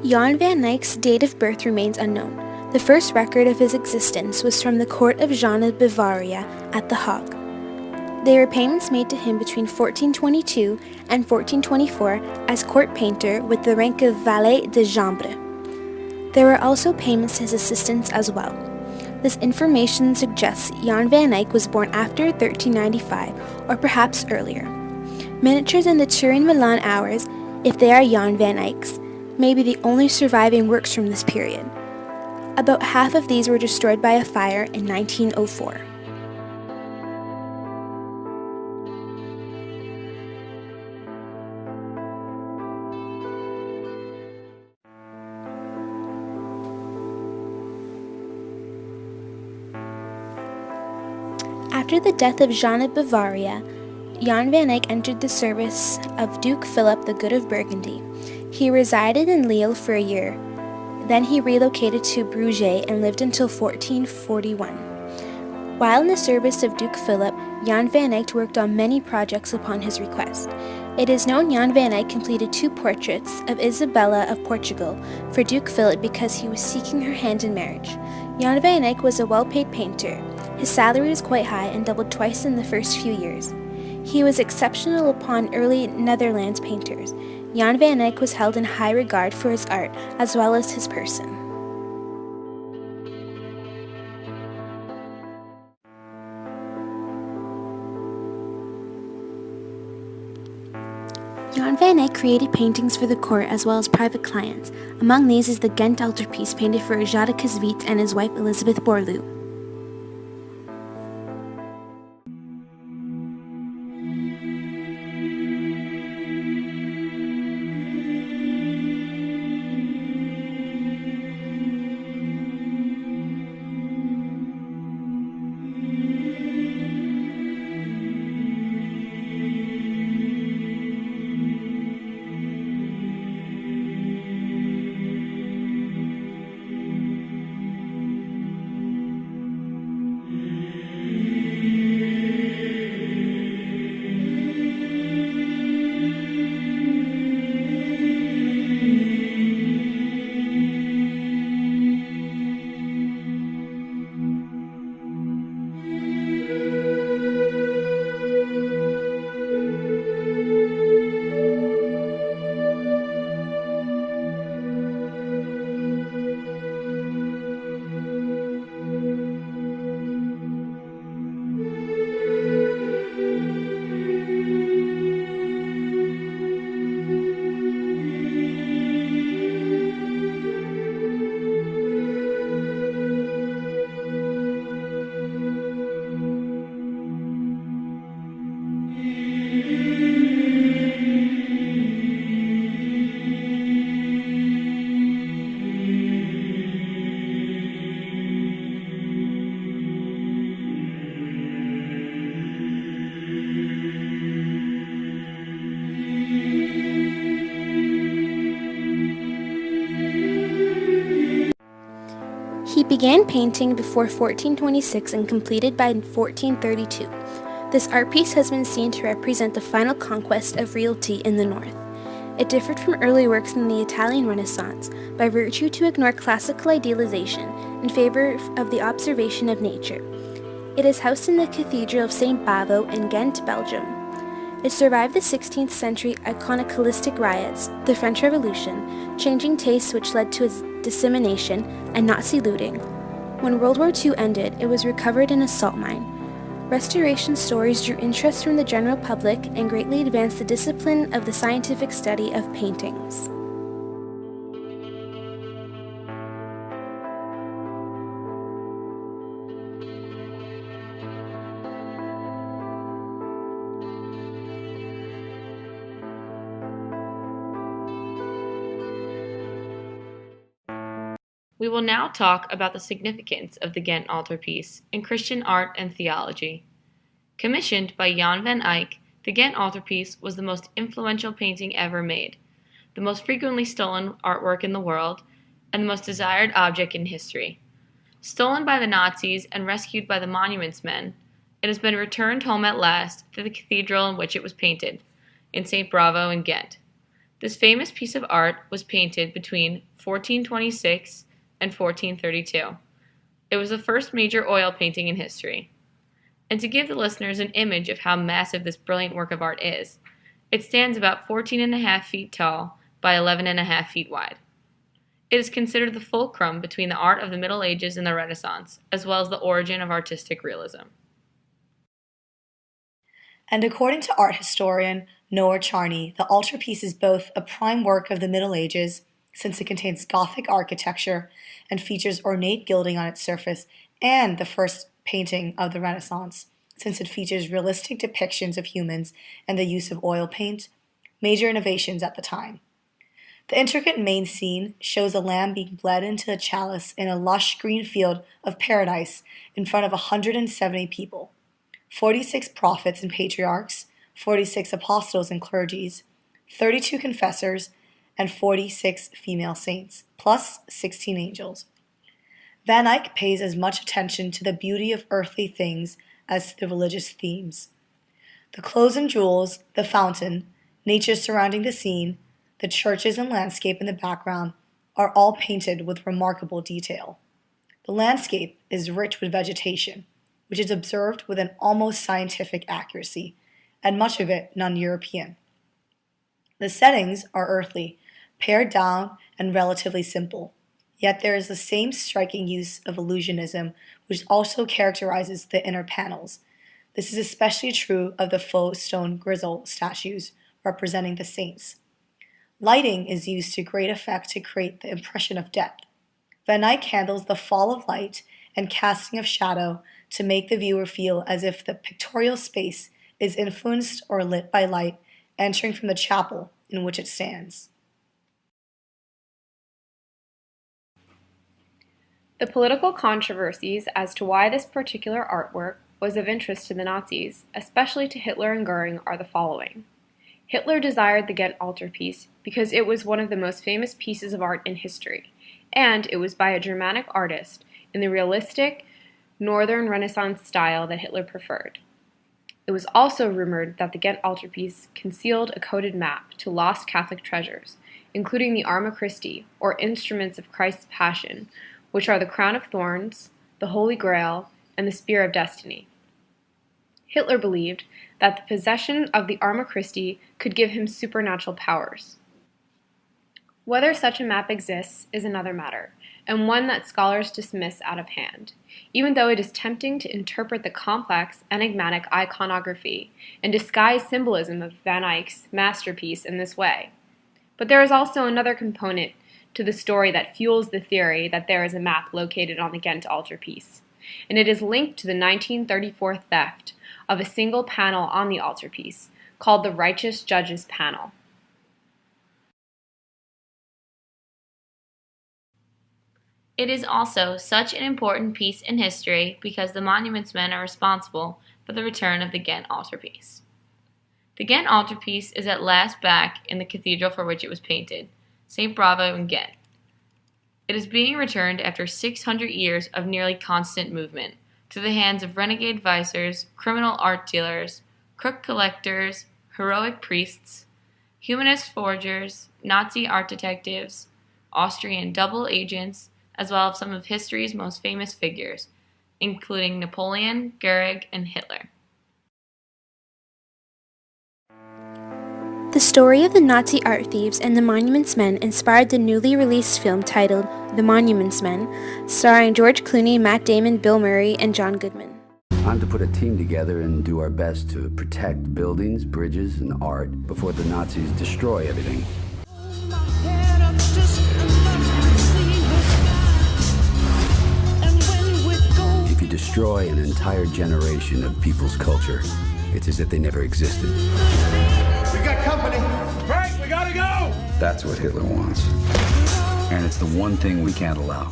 Jan van Eyck's date of birth remains unknown. The first record of his existence was from the court of Jean of Bavaria at The Hague. There were payments made to him between 1422 and 1424 as court painter with the rank of valet de chambre. There were also payments to his assistants as well. This information suggests Jan van Eyck was born after 1395 or perhaps earlier. Miniatures in the Turin-Milan hours, if they are Jan van Eyck's, may be the only surviving works from this period. About half of these were destroyed by a fire in 1904. After the death of Jean of Bavaria, Jan van Eyck entered the service of Duke Philip the Good of Burgundy. He resided in Lille for a year. Then he relocated to Bruges and lived until 1441. While in the service of Duke Philip, Jan van Eyck worked on many projects upon his request. It is known Jan van Eyck completed 2 portraits of Isabella of Portugal for Duke Philip because he was seeking her hand in marriage. Jan van Eyck was a well-paid painter. His salary was quite high and doubled twice in the first few years. He was exceptional upon early Netherlands painters. Jan van Eyck was held in high regard for his art as well as his person. Jan van Eyck created paintings for the court as well as private clients. Among these is the Ghent altarpiece painted for Jadocus Wiet and his wife Elizabeth Bourlou. He began painting before 1426 and completed by 1432. This art piece has been seen to represent the final conquest of realty in the north. It differed from early works in the Italian Renaissance by virtue to ignore classical idealization in favor of the observation of nature. It is housed in the Cathedral of St. Bavo in Ghent, Belgium. It survived the 16th century iconoclastic riots, the French Revolution, changing tastes which led to its dissemination, and Nazi looting. When World War II ended, it was recovered in a salt mine. Restoration stories drew interest from the general public and greatly advanced the discipline of the scientific study of paintings. We will now talk about the significance of the Ghent altarpiece in Christian art and theology. Commissioned by Jan van Eyck, the Ghent altarpiece was the most influential painting ever made, the most frequently stolen artwork in the world, and the most desired object in history. Stolen by the Nazis and rescued by the Monuments Men, it has been returned home at last to the cathedral in which it was painted, in St. Bravo in Ghent. This famous piece of art was painted between 1426 and 1432. It was the first major oil painting in history. And to give the listeners an image of how massive this brilliant work of art is, it stands about 14.5 feet tall by 11.5 feet wide. It is considered the fulcrum between the art of the Middle Ages and the Renaissance, as well as the origin of artistic realism. And according to art historian Noah Charney, the altarpiece is both a prime work of the Middle Ages, since it contains Gothic architecture and features ornate gilding on its surface, and the first painting of the Renaissance, since it features realistic depictions of humans and the use of oil paint, major innovations at the time. The intricate main scene shows a lamb being bled into a chalice in a lush green field of paradise in front of 170 people, 46 prophets and patriarchs, 46 apostles and clergies, 32 confessors, and 46 female saints, plus 16 angels. Van Eyck pays as much attention to the beauty of earthly things as to the religious themes. The clothes and jewels, the fountain, nature surrounding the scene, the churches and landscape in the background are all painted with remarkable detail. The landscape is rich with vegetation, which is observed with an almost scientific accuracy, and much of it non-European. The settings are earthly, pared down, and relatively simple, yet there is the same striking use of illusionism which also characterizes the inner panels. This is especially true of the faux stone grizzle statues representing the saints. Lighting is used to great effect to create the impression of depth. Van Eyck handles the fall of light and casting of shadow to make the viewer feel as if the pictorial space is influenced or lit by light entering from the chapel in which it stands. The political controversies as to why this particular artwork was of interest to the Nazis, especially to Hitler and Goering, are the following. Hitler desired the Ghent altarpiece because it was one of the most famous pieces of art in history, and it was by a Germanic artist in the realistic Northern Renaissance style that Hitler preferred. It was also rumored that the Ghent altarpiece concealed a coded map to lost Catholic treasures, including the Arma Christi, or instruments of Christ's Passion, which are the crown of thorns, the Holy Grail, and the spear of Destiney. Hitler believed that the possession of the Arma Christi could give him supernatural powers. Whether such a map exists is another matter, and one that scholars dismiss out of hand, even though it is tempting to interpret the complex, enigmatic iconography and disguised symbolism of Van Eyck's masterpiece in this way. But there is also another component to the story that fuels the theory that there is a map located on the Ghent altarpiece, and it is linked to the 1934 theft of a single panel on the altarpiece, called the Righteous Judges Panel. It is also such an important piece in history because the monuments men are responsible for the return of the Ghent altarpiece. The Ghent altarpiece is at last back in the cathedral for which it was painted, St. Bravo in Ghent. It is being returned after 600 years of nearly constant movement to the hands of renegade viceroys, criminal art dealers, crook collectors, heroic priests, humanist forgers, Nazi art detectives, Austrian double agents, as well as some of history's most famous figures, including Napoleon, Goering, and Hitler. The story of the Nazi art thieves and the Monuments Men inspired the newly released film titled The Monuments Men, starring George Clooney, Matt Damon, Bill Murray, and John Goodman. I'm to put a team together and do our best to protect buildings, bridges, and art before the Nazis destroy everything. If you destroy an entire generation of people's culture, it's as if they never existed. We got company. Frank, we gotta go! That's what Hitler wants. And it's the one thing we can't allow.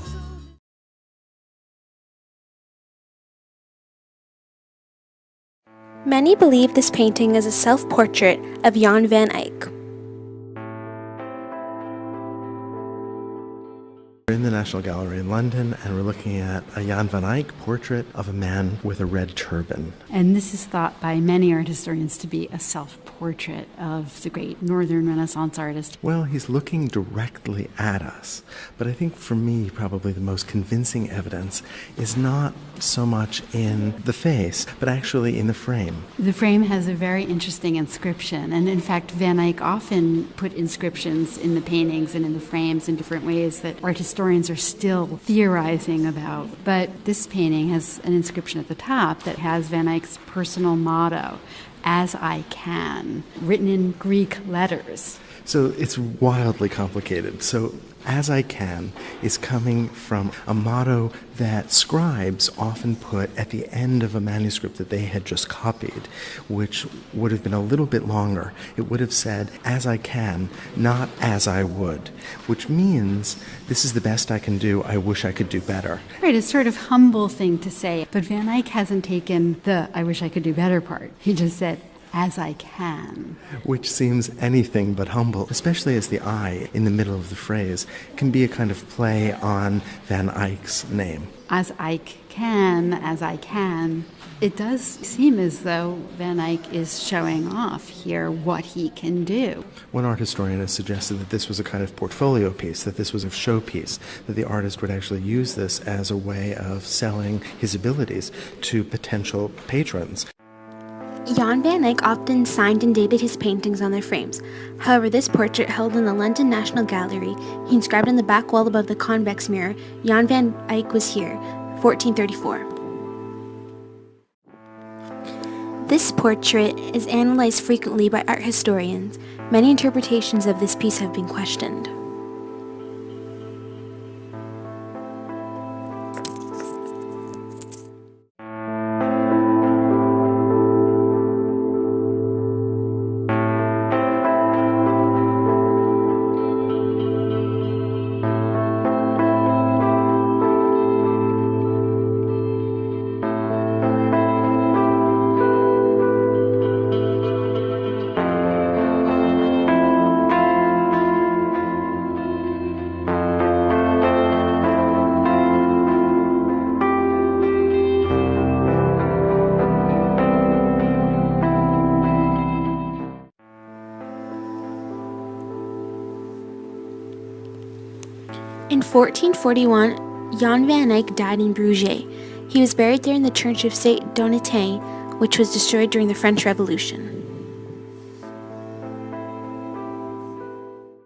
Many believe this painting is a self-portrait of Jan van Eyck. In the National Gallery in London, and we're looking at a Jan van Eyck portrait of a man with a red turban. And this is thought by many art historians to be a self-portrait of the great Northern Renaissance artist. Well, he's looking directly at us, but I think for me probably the most convincing evidence is not so much in the face, but actually in the frame. The frame has a very interesting inscription, and in fact Van Eyck often put inscriptions in the paintings and in the frames in different ways that art historians are still theorizing about. But this painting has an inscription at the top that has Van Eyck's personal motto, "As I can," written in Greek letters. So it's wildly complicated. So "as I can" is coming from a motto that scribes often put at the end of a manuscript that they had just copied, which would have been a little bit longer. It would have said, "as I can, not as I would," which means this is the best I can do, I wish I could do better. Right, it's sort of humble thing to say, but Van Eyck hasn't taken the "I wish I could do better" part. He just said, "as I can." Which seems anything but humble, especially as the I in the middle of the phrase can be a kind of play on Van Eyck's name. As Eyck can, as I can. It does seem as though Van Eyck is showing off here what he can do. One art historian has suggested that this was a kind of portfolio piece, that this was a showpiece, that the artist would actually use this as a way of selling his abilities to potential patrons. Jan van Eyck often signed and dated his paintings on their frames. However, this portrait held in the London National Gallery, he inscribed on the back wall above the convex mirror, "Jan van Eyck was here, 1434. This portrait is analyzed frequently by art historians. Many interpretations of this piece have been questioned. In 1441, Jan van Eyck died in Bruges. He was buried there in the church of Saint Donatien, which was destroyed during the French Revolution.